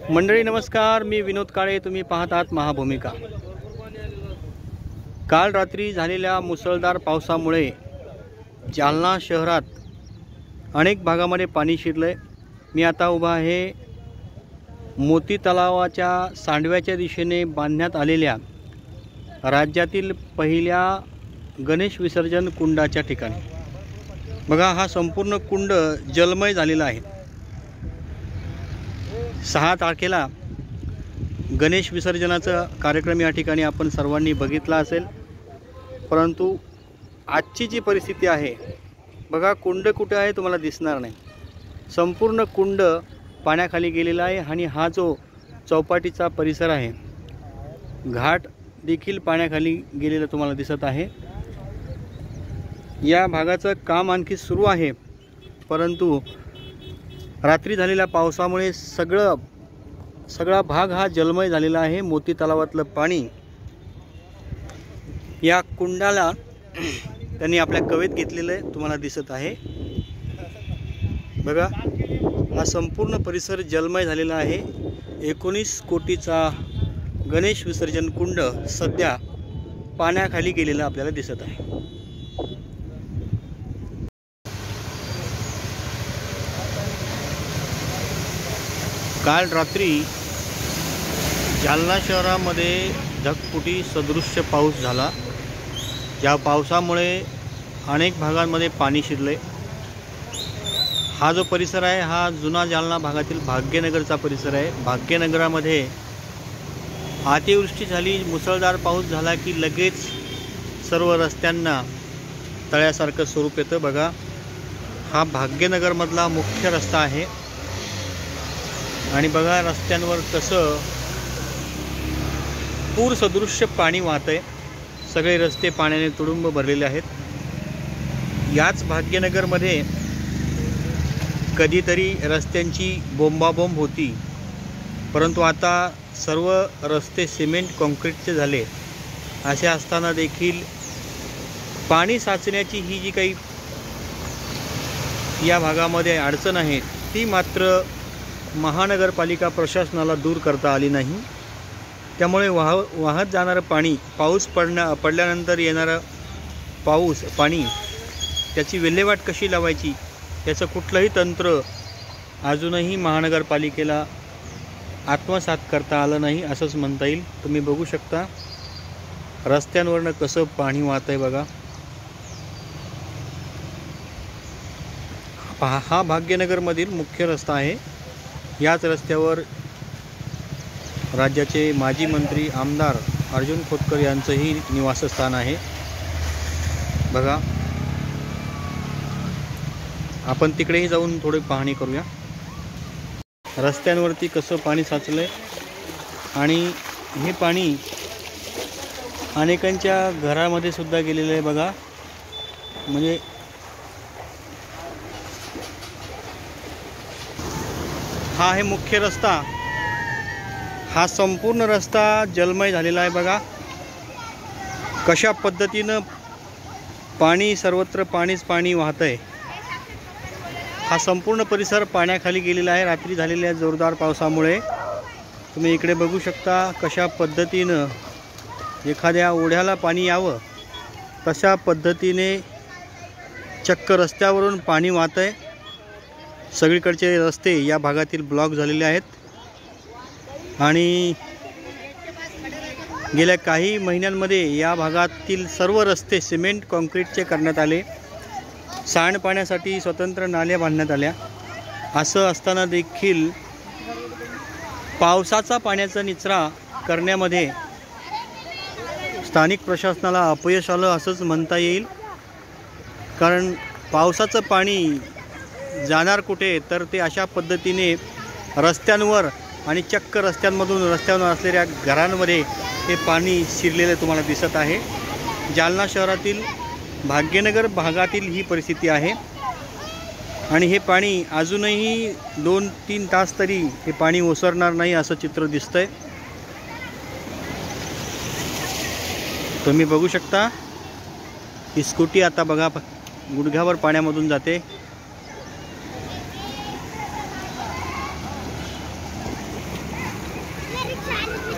मंडळी नमस्कार, मी विनोद काळे. तुम्ही पाहत आहात महाभूमिका. काल रात्री झालेल्या मुसळधार पावसामुळे जालना शहरात अनेक भागामध्ये पाणी शिरले. मी आता उभा आहे मोती तलावाच्या सांडव्याच्या दिशेने बांधण्यात आलेल्या राज्यातील पहिल्या गणेश विसर्जन कुंडाच्या ठिकाणी. बघा, हा संपूर्ण कुंड जलमय झालेला आहे. 6 तारखेला गणेश विसर्जनाचा कार्यक्रम या ठिकाणी आपण सर्वांनी बघितला असेल, परंतु आजची जी परिस्थिती आहे बघा, कुंड कुठे आहे तुम्हाला दिसणार नाही. संपूर्ण कुंड पाण्याखाली गेलेला आहे आणि हा जो चौपाटीचा परिसर आहे, घाट देखील पाण्याखाली गेलेला तुम्हाला दिसत आहे. या भागाचं काम आणखी सुरू आहे, परंतु रात्री झालेल्या पावसामुळे सगळा भाग हा जलमय झालेला आहे. मोती तलावातलं पाणी या कुंडाला त्यांनी आपल्या कवेत घेतलेलं आहे, तुम्हाला दिसत आहे. बघा, हा संपूर्ण परिसर जलमय झालेला आहे. 19 कोटीचा गणेश विसर्जन कुंड सध्या पाण्याखाली गेलेला आपल्याला दिसत आहे. काल रात्री जालना शहरामध्ये ढगफुटी सदृश्य पाऊस झाला. या पावसामुळे अनेक भागांमध्ये पाणी शिरले. हा जो परिसर आहे हा जुना जालना भागातील भाग्यनगरचा परिसर आहे. भाग्यनगरामध्ये अतिवृष्टी झाली, मुसळधार पाऊस झाला की लगेच सर्व रस्त्यांना तळ्यासारखं स्वरूप येतं. बघा, हा भाग्यनगरमधला मुख्य रस्ता आहे आणि बघा रस्त्यांवर कसं पूर सदृश्य पाणी वाहतंय. सगळे रस्ते पाण्याने तुडुंब भरलेले आहेत. याच भाग्यनगरमध्ये कधीतरी रस्त्यांची बोंबाबोंब होती, परंतु आता सर्व रस्ते सिमेंट कॉन्क्रीटचे झाले. असे असताना देखील पाणी साचण्याची ही जी काही या भागामध्ये अडचण आहे, ती मात्र महानगरपालिका प्रशासनाला दूर करता आली नाही. त्यामुळे वाहत जाणारं पाणी, पाऊस पडल्यानंतर येणारं पाणी, त्याची विल्हेवाट कशी लावायची याचं कुठलंही तंत्र अजूनही महानगरपालिकेला आत्मसात करता आलं नाही असंच म्हणता येईल. तुम्ही बघू शकता रस्त्यांवरनं कसं पाणी वाहत आहे. बघा, हा भाग्यनगरमधील मुख्य रस्ता आहे. याच रस्त्यावर राज्याचे माजी मंत्री आमदार अर्जुन खोतकर यांचंही निवासस्थान आहे. बघा, आपण तिकडेही जाऊन थोडी पाहणी करूया. रस्त्यांवरती कसं पाणी साचलंय आणि हे पाणी अनेकांच्या घरामध्ये सुद्धा गेलेलं आहे. बघा, म्हणजे हा आहे मुख्य रस्ता. हा संपूर्ण रस्ता जलमय झालेला आहे. बघा कशा पद्धतीनं पाणी, सर्वत्र पाणीच पाणी वाहतंय. हा संपूर्ण परिसर पाण्याखाली गेलेला आहे रात्री झालेल्या जोरदार पावसामुळे. तुम्ही इकडे बघू शकता कशा पद्धतीनं एखाद्या ओढ्याला पाणी यावं तशा पद्धतीने चक्क रस्त्यावरून पाणी वाहतंय. सगळीकडचे रस्ते या भागातील ब्लॉक झालेले आहेत आणि गेल्या काही महिन्यांमध्ये या भागातील सर्व रस्ते सिमेंट कॉन्क्रीटचे करण्यात आले. सांडपाण्यासाठी स्वतंत्र नाल्या बांधण्यात आल्या. असं असताना देखील पावसाचा पाण्याचा निचरा करण्यामध्ये स्थानिक प्रशासनाला अपयश आलं असंच म्हणता येईल. कारण पावसाचं पाणी जाणार कुठे, तर ते अशा पद्धतीने रस्त्यांवर आणि चक्क रस्त्यांवर असलेल्या घरांमध्ये हे पाणी शिरलेलं तुम्हाला दिसत आहे. जालना शहरातील भाग्यनगर भागातील ही परिस्थिती आहे आणि हे पाणी अजूनही 2-3 तास तरी हे पाणी ओसरणार नाही असं चित्र दिसतंय. तुम्ही बघू शकता ही स्कूटी आता बघा गुडघ्यावर पाण्यामधून जाते. छान